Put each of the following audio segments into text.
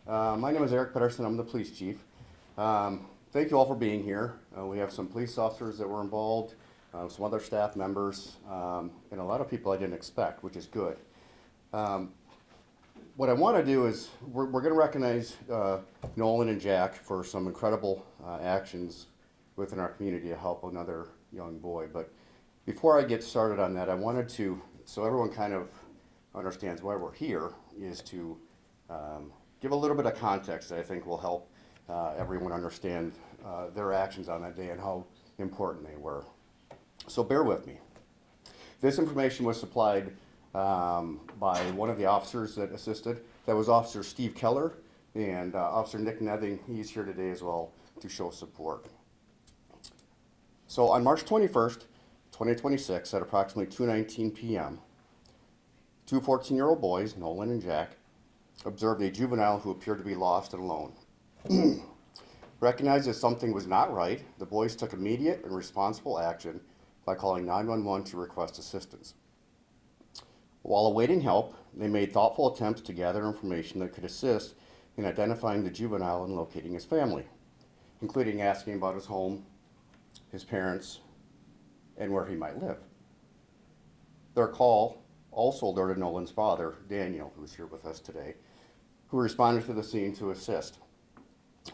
My name is Pedersen. I'm the police chief. Thank you all for being here. We have some police officers that were involved, some other staff members, and a lot of people I didn't expect, which is good. What I want to do is we're going to recognize Nolan and Jack for some incredible actions within our community to help another young boy. But before I get started on that, I wanted to, so everyone kind of understands why we're here, is to give a little bit of context that I think will help everyone understand their actions on that day and how important they were. So bear with me. This information was supplied by one of the officers that assisted. That was Officer Steve Keller and Officer Nick Nething. He's here today as well to show support. So on March 21st, 2026, at approximately 2:19 p.m., two 14-year-old boys, Nolan and Jack, observed a juvenile who appeared to be lost and alone. Recognized that something was not right, the boys took immediate and responsible action by calling 911 to request assistance. While awaiting help, they made thoughtful attempts to gather information that could assist in identifying the juvenile and locating his family, including asking about his home, his parents, and where he might live. Their call also alerted Nolan's father, Daniel, who's here with us today, who responded to the scene to assist.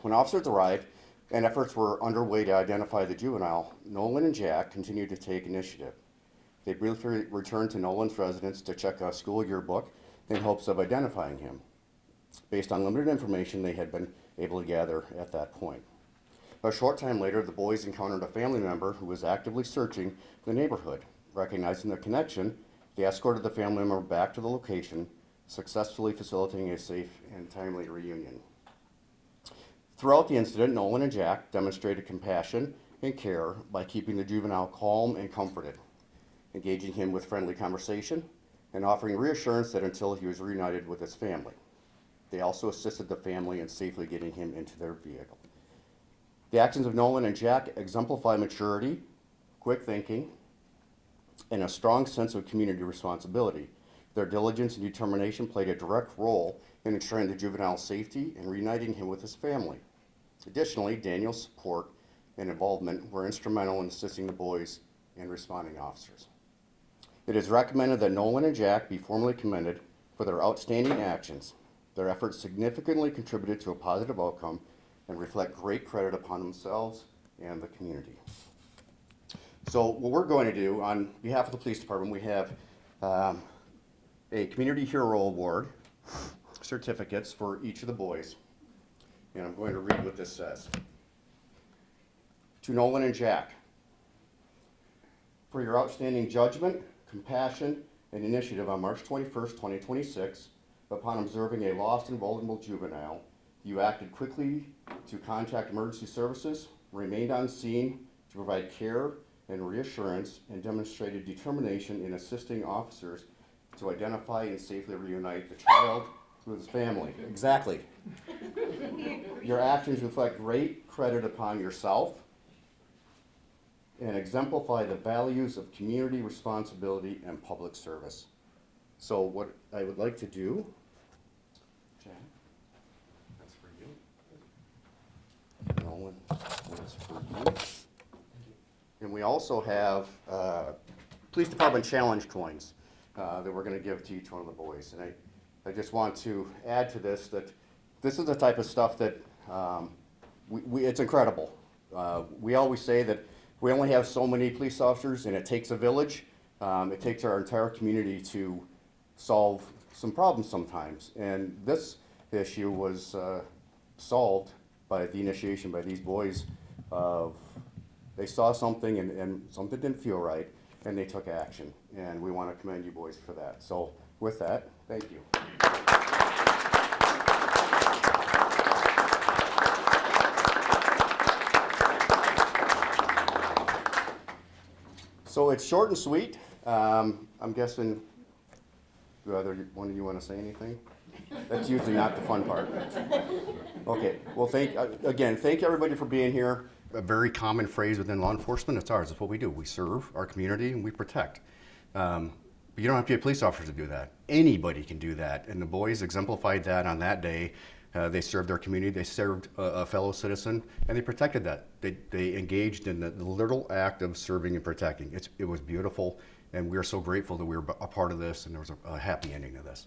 When officers arrived and efforts were underway to identify the juvenile, Nolan and Jack continued to take initiative. They briefly returned to Nolan's residence to check a school yearbook in hopes of identifying him, based on limited information they had been able to gather at that point. A short time later, the boys encountered a family member who was actively searching the neighborhood. Recognizing the connection, they escorted the family member back to the location, successfully facilitating a safe and timely reunion. Throughout the incident, Nolan and Jack demonstrated compassion and care by keeping the juvenile calm and comforted, engaging him with friendly conversation, and offering reassurance that until he was reunited with his family. They also assisted the family in safely getting him into their vehicle. The actions of Nolan and Jack exemplify maturity, quick thinking, and a strong sense of community responsibility. Their diligence and determination played a direct role in ensuring the juvenile's safety and reuniting him with his family. Additionally, Daniel's support and involvement were instrumental in assisting the boys and responding officers. It is recommended that Nolan and Jack be formally commended for their outstanding actions. Their efforts significantly contributed to a positive outcome and reflect great credit upon themselves and the community. So what we're going to do on behalf of the police department, we have a Community Hero Award certificates for each of the boys. And I'm going to read what this says. To Nolan and Jack, for your outstanding judgment, compassion, and initiative on March 21st, 2026, upon observing a lost and vulnerable juvenile, you acted quickly to contact emergency services, remained on scene to provide care and reassurance, and demonstrated determination in assisting officers to identify and safely reunite the child with his family. Exactly. Your actions reflect great credit upon yourself and exemplify the values of community responsibility and public service. So what I would like to do, Jack, that's for you. Nolan, that's for you. And we also have police department challenge coins that we're going to give to each one of the boys. And I just want to add to this that this is the type of stuff that it's incredible. We always say that we only have so many police officers and it takes a village. It takes our entire community to solve some problems sometimes. And this issue was solved by the initiation by these boys of they saw something and something didn't feel right and they took action. And we want to commend you boys for that. So with that, thank you. So it's short and sweet. I'm guessing, do either one of you want to say anything? That's usually not the fun part. Okay, well thank everybody for being here. A very common phrase within law enforcement, it's ours, it's what we do. We serve our community and we protect. But you don't have to be a police officer to do that. Anybody can do that, and the boys exemplified that on that day They served their community, they served a fellow citizen, and they protected that. They engaged in the little act of serving and protecting. It was beautiful, and we are so grateful that we were a part of this, and there was a happy ending to this.